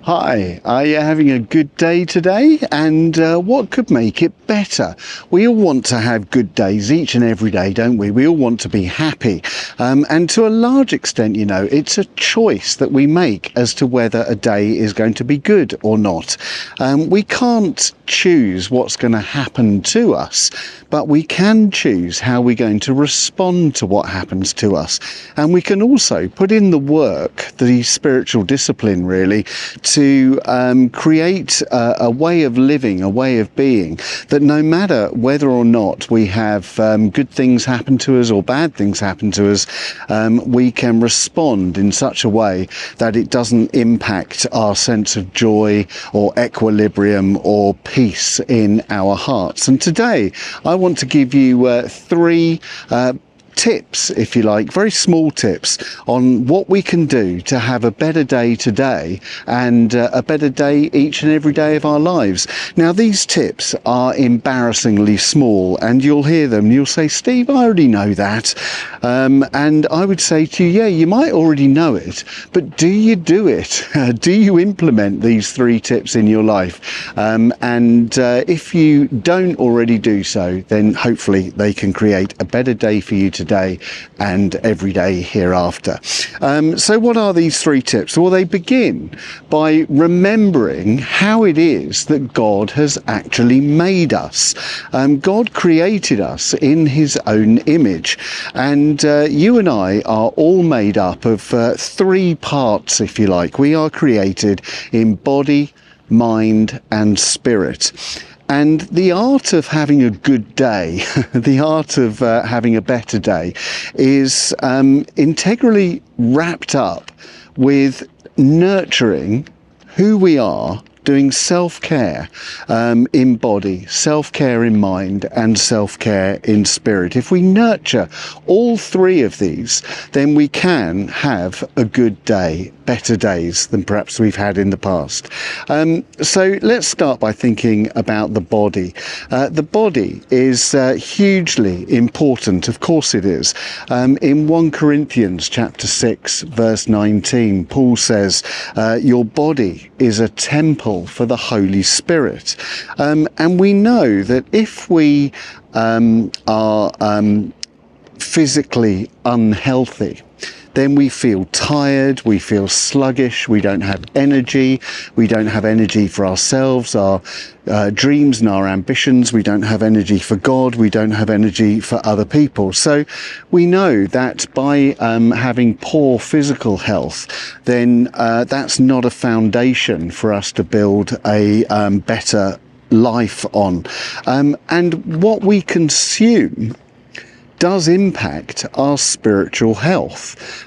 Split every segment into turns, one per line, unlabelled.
Hi, are you having a good day today? And what could make it better? We all want to have good days each and every day, don't we? We all want to be happy. And to a large extent, it's a choice that we make as to whether a day is going to be good or not. We can't choose what's going to happen to us, but we can choose how we're going to respond to what happens to us. And we can also put in the work, the spiritual discipline really, to create a way of living, a way of being, that no matter whether or not we have good things happen to us or bad things happen to us, we can respond in such a way that it doesn't impact our sense of joy or equilibrium or peace in our hearts. And today I want to give you three tips, if you like, very small tips on what we can do to have a better day today and a better day each and every day of our lives. Now, these tips are embarrassingly small, and you'll hear them and you'll say, Steve, I already know that. And I would say to you, yeah, you might already know it, but do you do it? Do you implement these three tips in your life? And if you don't already do so, then hopefully they can create a better day for you today and every day hereafter. So what are these three tips? Well, they begin by remembering how it is that God has actually made us. God created us in his own image, and you and I are all made up of three parts, if you like. We are created in body, mind and spirit. And the art of having a good day, the art of having a better day, is integrally wrapped up with nurturing who we are, doing self-care in body, self-care in mind and self-care in spirit. If we nurture all three of these, then we can have a good day, better days than perhaps we've had in the past. So let's start by thinking about the body. The body is hugely important, of course it is. In 1 Corinthians chapter 6 verse 19, Paul says, your body is a temple for the Holy Spirit. And we know that if we are physically unhealthy, then we feel tired, we feel sluggish, we don't have energy for ourselves, our dreams and our ambitions, we don't have energy for God, we don't have energy for other people. So we know that by having poor physical health, then that's not a foundation for us to build a better life on. And what we consume does impact our spiritual health.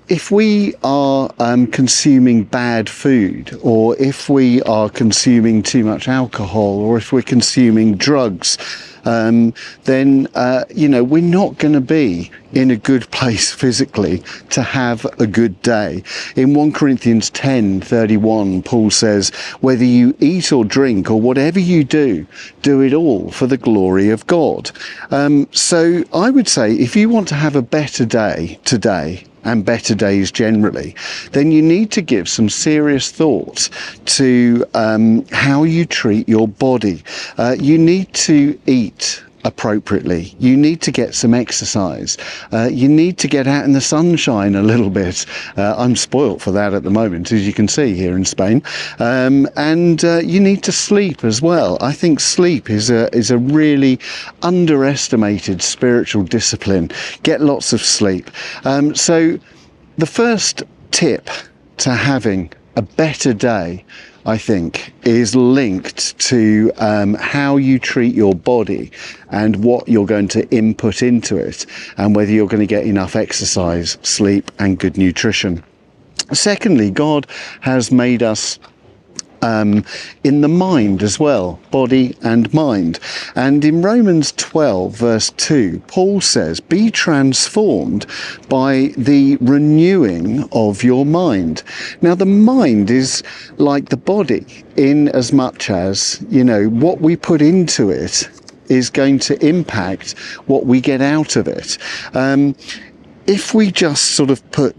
If we are consuming bad food, or if we are consuming too much alcohol, or if we're consuming drugs, then we're not going to be in a good place physically to have a good day. In 1 Corinthians 10:31, Paul says, whether you eat or drink or whatever you do, do it all for the glory of God. So I would say, if you want to have a better day today, and better days generally, then you need to give some serious thought to how you treat your body. You need to eat appropriately. You need to get some exercise. You need to get out in the sunshine a little bit. I'm spoilt for that at the moment, as you can see here in Spain. And you need to sleep as well. I think sleep is a really underestimated spiritual discipline. Get lots of sleep. So the first tip to having a better day, I think, is linked to how you treat your body and what you're going to input into it, and whether you're going to get enough exercise, sleep and good nutrition. Secondly, God has made us in the mind as well, body and mind. And in Romans 12 verse 2, Paul says, be transformed by the renewing of your mind. Now, the mind is like the body in as much as, what we put into it is going to impact what we get out of it. If we just sort of put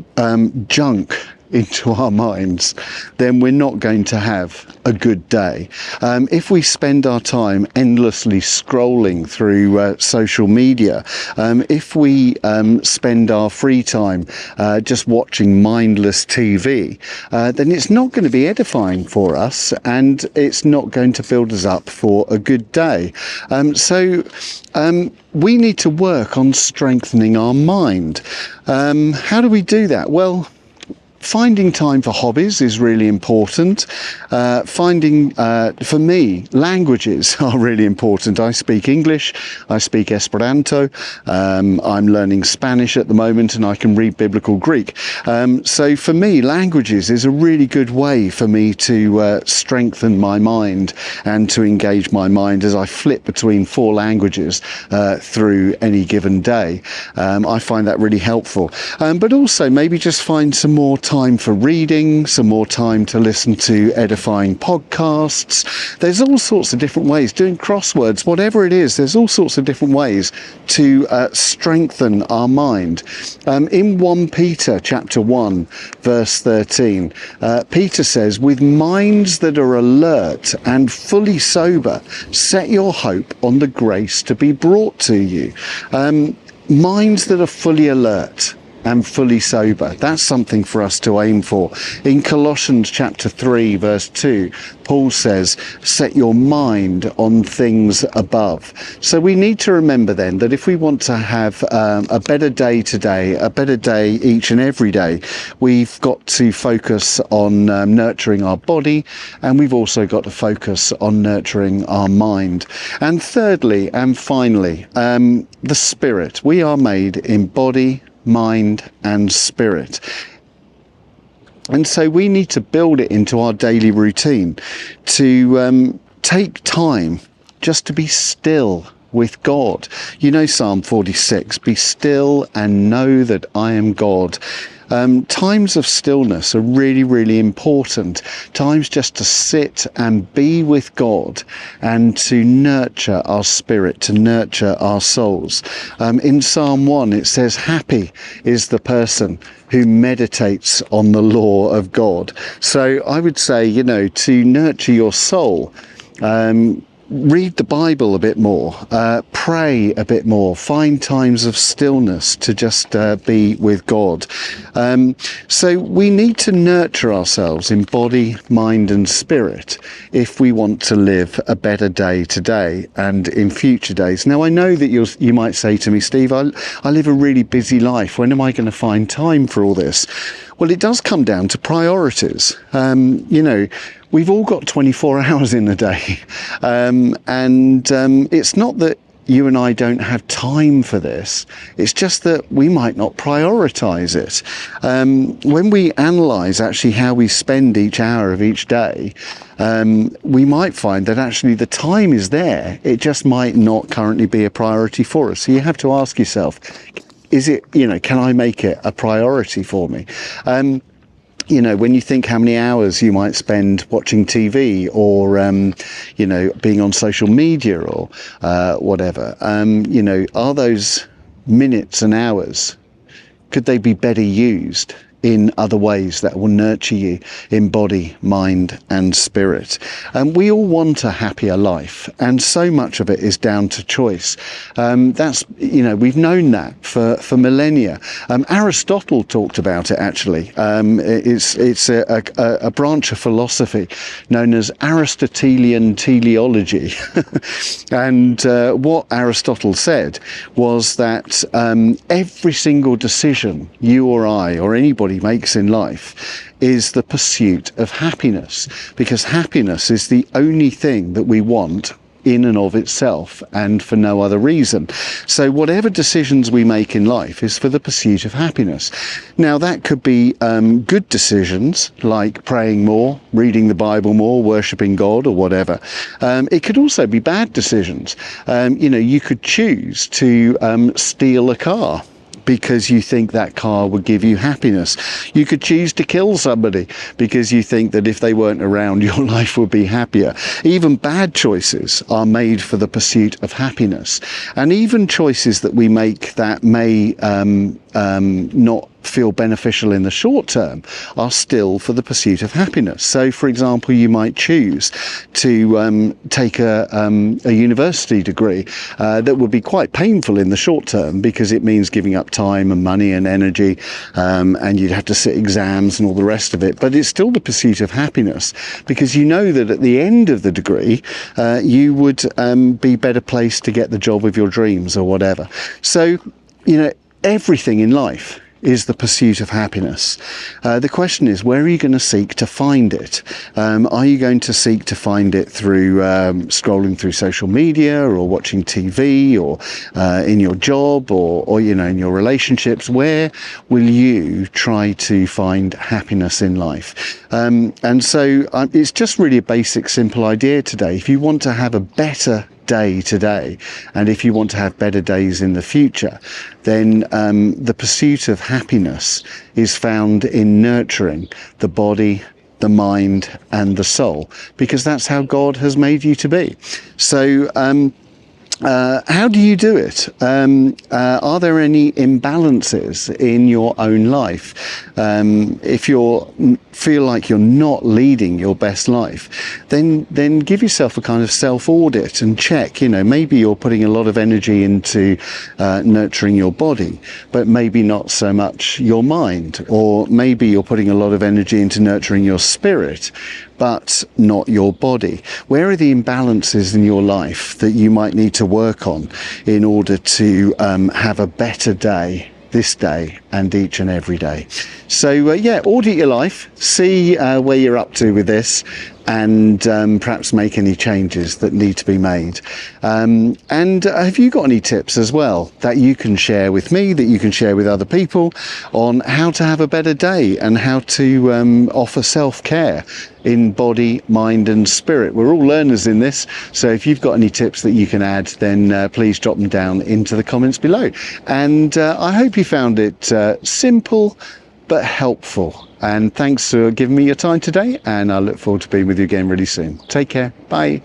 junk into our minds, then we're not going to have a good day. If we spend our time endlessly scrolling through social media, if we spend our free time just watching mindless TV, then it's not going to be edifying for us, and it's not going to build us up for a good day. So we need to work on strengthening our mind. How do we do that? Well, finding time for hobbies is really important. For me, languages are really important. I speak English, I speak Esperanto, I'm learning Spanish at the moment, and I can read Biblical Greek. So for me, languages is a really good way for me to strengthen my mind and to engage my mind as I flip between 4 languages through any given day. I find that really helpful. But also maybe just find some more time for reading, some more time to listen to edifying podcasts. There's all sorts of different ways, doing crosswords, whatever it is, there's all sorts of different ways to strengthen our mind. In 1 Peter chapter 1 verse 13, Peter says, with minds that are alert and fully sober, set your hope on the grace to be brought to you. Minds that are fully alert and fully sober. That's something for us to aim for. In Colossians chapter 3 verse 2, Paul says, set your mind on things above. So we need to remember then that if we want to have a better day today, a better day each and every day, we've got to focus on nurturing our body, and we've also got to focus on nurturing our mind. And thirdly and finally, the spirit. We are made in body, mind and spirit, and so we need to build it into our daily routine to take time just to be still with God. You know, Psalm 46, be still and know that I am God. Times of stillness are really, really important. Times just to sit and be with God and to nurture our spirit, to nurture our souls. In Psalm 1, it says, happy is the person who meditates on the law of God. So I would say, you know, to nurture your soul, read the Bible a bit more, pray a bit more, find times of stillness to just be with God. So we need to nurture ourselves in body, mind and spirit if we want to live a better day today and in future days. Now, I know that you might say to me, Steve, I live a really busy life. When am I going to find time for all this? Well, it does come down to priorities. You know, we've all got 24 hours in a day. It's not that you and I don't have time for this. It's just that we might not prioritize it. When we analyze actually how we spend each hour of each day, we might find that actually the time is there. It just might not currently be a priority for us. So you have to ask yourself, is it, you know, can I make it a priority for me? You know, when you think how many hours you might spend watching TV or, you know, being on social media or whatever, you know, are those minutes and hours, could they be better used in other ways that will nurture you in body, mind and spirit? We all want a happier life, and so much of it is down to choice. That's, you know, we've known that for millennia. Aristotle talked about it actually. It's a branch of philosophy known as Aristotelian teleology. And what Aristotle said was that every single decision you or I or anybody makes in life is the pursuit of happiness, because happiness is the only thing that we want in and of itself and for no other reason. So whatever decisions we make in life is for the pursuit of happiness. Now that could be good decisions like praying more, reading the Bible more, worshipping God or whatever. It could also be bad decisions. You know, you could choose to steal a car because you think that car would give you happiness. You could choose to kill somebody because you think that if they weren't around, your life would be happier. Even bad choices are made for the pursuit of happiness. And even choices that we make that may not feel beneficial in the short term are still for the pursuit of happiness. So, for example, you might choose to take a university degree that would be quite painful in the short term, because it means giving up time and money and energy, and you'd have to sit exams and all the rest of it. But it's still the pursuit of happiness, because you know that at the end of the degree, you would be better placed to get the job of your dreams or whatever. So, you know, everything in life is the pursuit of happiness. The question is, where are you going to seek to find it? Are you going to seek to find it through scrolling through social media, or watching TV, or in your job, or you know, in your relationships? Where will you try to find happiness in life? And so it's just really a basic, simple idea today. If you want to have a better day today, and if you want to have better days in the future, then the pursuit of happiness is found in nurturing the body, the mind and the soul, because that's how God has made you to be. So how do you do it? Are there any imbalances in your own life? If you feel like you're not leading your best life, then give yourself a kind of self-audit and check. You know, maybe you're putting a lot of energy into nurturing your body, but maybe not so much your mind, or maybe you're putting a lot of energy into nurturing your spirit, but not your body. Where are the imbalances in your life that you might need to work on in order to have a better day this day and each and every day? So yeah, audit your life, see where you're up to with this, and perhaps make any changes that need to be made. And have you got any tips as well that you can share with me, that you can share with other people, on how to have a better day and how to offer self-care in body, mind and spirit? We're all learners in this, so if you've got any tips that you can add, then please drop them down into the comments below. And I hope you found it simple but helpful. And thanks for giving me your time today, and I look forward to being with you again really soon. Take care. Bye.